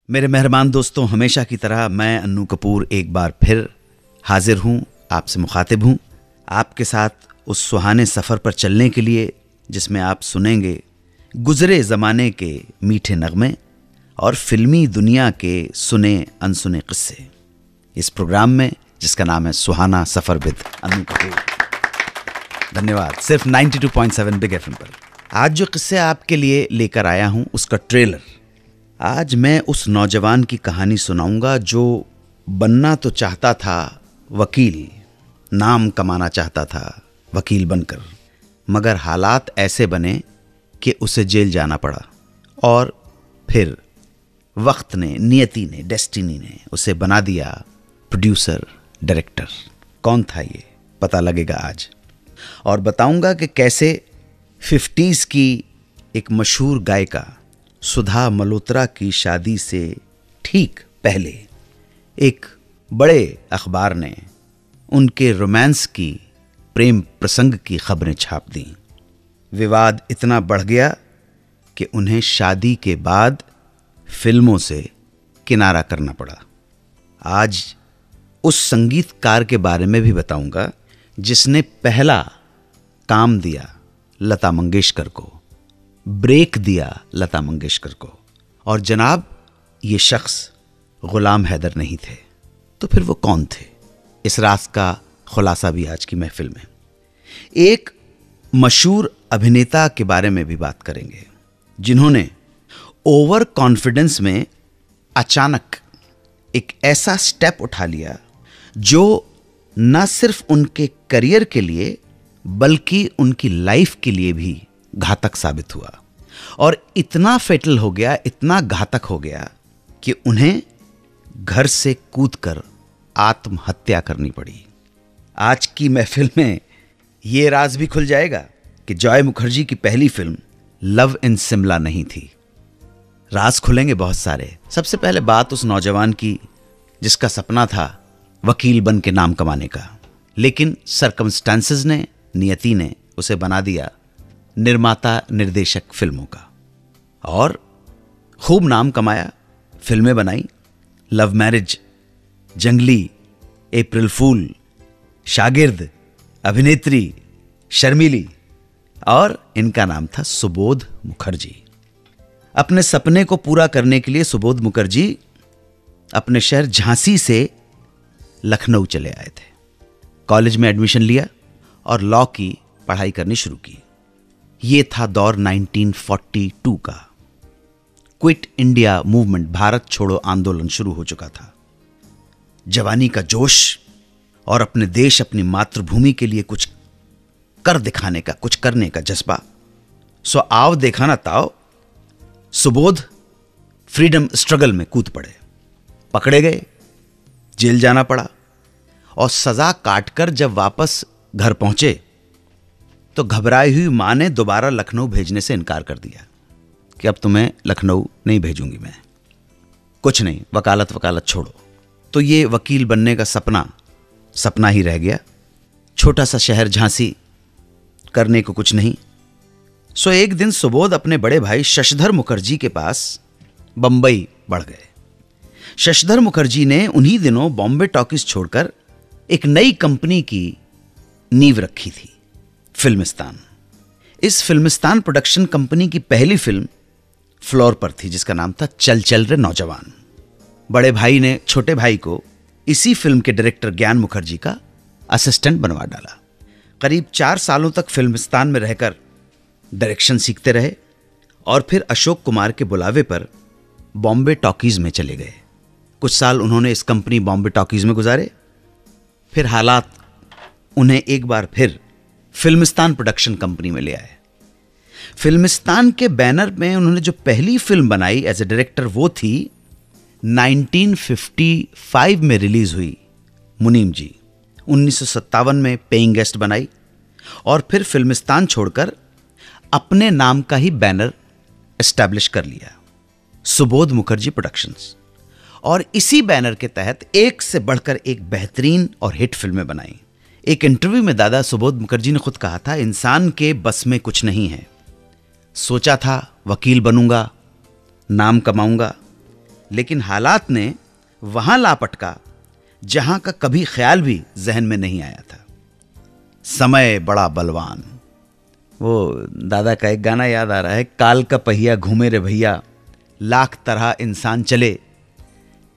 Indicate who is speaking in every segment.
Speaker 1: मेरे मेहरबान दोस्तों, हमेशा की तरह मैं अन्नू कपूर एक बार फिर हाजिर हूँ, आपसे मुखातिब हूँ, आपके साथ उस सुहाने सफ़र पर चलने के लिए जिसमें आप सुनेंगे गुज़रे ज़माने के मीठे नगमे और फिल्मी दुनिया के सुने अनसुने किस्से। इस प्रोग्राम में जिसका नाम है सुहाना सफ़र विद अन्नू कपूर। धन्यवाद। सिर्फ 92.7 बिग एफएम पर आज जो किस्से आपके लिए लेकर आया हूँ उसका ट्रेलर। आज मैं उस नौजवान की कहानी सुनाऊंगा जो बनना तो चाहता था वकील, नाम कमाना चाहता था वकील बनकर, मगर हालात ऐसे बने कि उसे जेल जाना पड़ा और फिर वक्त ने, नियति ने, डेस्टिनी ने उसे बना दिया प्रोड्यूसर, डायरेक्टर। कौन था ये पता लगेगा आज, और बताऊंगा कि कैसे 50s की एक मशहूर गायिका सुधा मल्होत्रा की शादी से ठीक पहले एक बड़े अखबार ने उनके रोमांस की, प्रेम प्रसंग की खबरें छाप दी। विवाद इतना बढ़ गया कि उन्हें शादी के बाद फिल्मों से किनारा करना पड़ा। आज उस संगीतकार के बारे में भी बताऊंगा जिसने पहला काम दिया लता मंगेशकर को, ब्रेक दिया लता मंगेशकर को। और जनाब, ये शख्स गुलाम हैदर नहीं थे, तो फिर वो कौन थे? इस राज का खुलासा भी आज की महफिल में। एक मशहूर अभिनेता के बारे में भी बात करेंगे जिन्होंने ओवर कॉन्फिडेंस में अचानक एक ऐसा स्टेप उठा लिया जो न सिर्फ उनके करियर के लिए बल्कि उनकी लाइफ के लिए भी घातक साबित हुआ, और इतना फेटल हो गया, इतना घातक हो गया कि उन्हें घर से कूदकर आत्महत्या करनी पड़ी। आज की महफिल में ये राज भी खुल जाएगा कि जॉय मुखर्जी की पहली फिल्म लव इन शिमला नहीं थी। राज खुलेंगे बहुत सारे। सबसे पहले बात उस नौजवान की जिसका सपना था वकील बन के नाम कमाने का, लेकिन सर्कमस्टांसेस ने, नियति ने उसे बना दिया निर्माता निर्देशक फिल्मों का, और खूब नाम कमाया, फिल्में बनाई। लव मैरिज, जंगली, अप्रैल फूल, शागिर्द, अभिनेत्री, शर्मीली, और इनका नाम था सुबोध मुखर्जी। अपने सपने को पूरा करने के लिए सुबोध मुखर्जी अपने शहर झांसी से लखनऊ चले आए थे। कॉलेज में एडमिशन लिया और लॉ की पढ़ाई करनी शुरू की। ये था दौर 1942 का। क्विट इंडिया मूवमेंट, भारत छोड़ो आंदोलन शुरू हो चुका था। जवानी का जोश और अपने देश, अपनी मातृभूमि के लिए कुछ कर दिखाने का, कुछ करने का जज्बा। सो आओ देखा ना ताओ, सुबोध फ्रीडम स्ट्रगल में कूद पड़े। पकड़े गए, जेल जाना पड़ा, और सजा काटकर जब वापस घर पहुंचे तो घबराई हुई मां ने दोबारा लखनऊ भेजने से इनकार कर दिया कि अब तुम्हें लखनऊ नहीं भेजूंगी मैं, कुछ नहीं, वकालत छोड़ो। तो ये वकील बनने का सपना ही रह गया। छोटा सा शहर झांसी, करने को कुछ नहीं। सो एक दिन सुबोध अपने बड़े भाई शशधर मुखर्जी के पास बंबई बढ़ गए। शशधर मुखर्जी ने उन्हीं दिनों बॉम्बे टॉकीज छोड़कर एक नई कंपनी की नींव रखी थी, फिल्मिस्तान। इस फिल्मिस्तान प्रोडक्शन कंपनी की पहली फिल्म फ्लोर पर थी जिसका नाम था चल चल रे नौजवान। बड़े भाई ने छोटे भाई को इसी फिल्म के डायरेक्टर ज्ञान मुखर्जी का असिस्टेंट बनवा डाला। करीब 4 सालों तक फिल्मिस्तान में रहकर डायरेक्शन सीखते रहे और फिर अशोक कुमार के बुलावे पर बॉम्बे टॉकीज में चले गए। कुछ साल उन्होंने इस कंपनी बॉम्बे टॉकीज में गुजारे। फिर हालात उन्हें एक बार फिर फिल्मिस्तान प्रोडक्शन कंपनी में ले आए। फिल्मिस्तान के बैनर में उन्होंने जो पहली फिल्म बनाई एज ए डायरेक्टर वो थी 1955 में रिलीज हुई मुनीम जी। 1957 में पेइंग गेस्ट बनाई और फिर फिल्मिस्तान छोड़कर अपने नाम का ही बैनर एस्टैब्लिश कर लिया, सुबोध मुखर्जी प्रोडक्शंस। और इसी बैनर के तहत एक से बढ़कर एक बेहतरीन और हिट फिल्में बनाई। एक इंटरव्यू में दादा सुबोध मुखर्जी ने खुद कहा था, इंसान के बस में कुछ नहीं है। सोचा था वकील बनूंगा, नाम कमाऊंगा, लेकिन हालात ने वहां ला पटका जहां का कभी ख्याल भी जहन में नहीं आया था। समय बड़ा बलवान। वो दादा का एक गाना याद आ रहा है, काल का पहिया घूमे रे भैया, लाख तरह इंसान चले,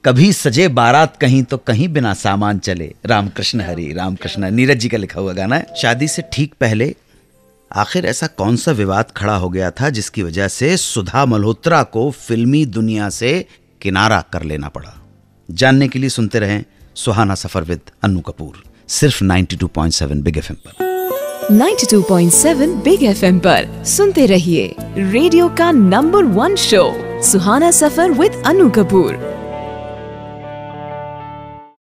Speaker 1: कभी सजे बारात कहीं तो कहीं बिना सामान चले। रामकृष्ण हरि रामकृष्ण, नीरज जी का लिखा हुआ गाना है। शादी से ठीक पहले आखिर ऐसा कौन सा विवाद खड़ा हो गया था जिसकी वजह से सुधा मल्होत्रा को फिल्मी दुनिया से किनारा कर लेना पड़ा? जानने के लिए सुनते रहें सुहाना सफर विद अन्नू कपूर, सिर्फ 92.7 बिग एफएम पर।
Speaker 2: 92.7 बिग एफएम पर सुनते रहिए रेडियो का number 1 show Suhana suffer with Annu Kapoor.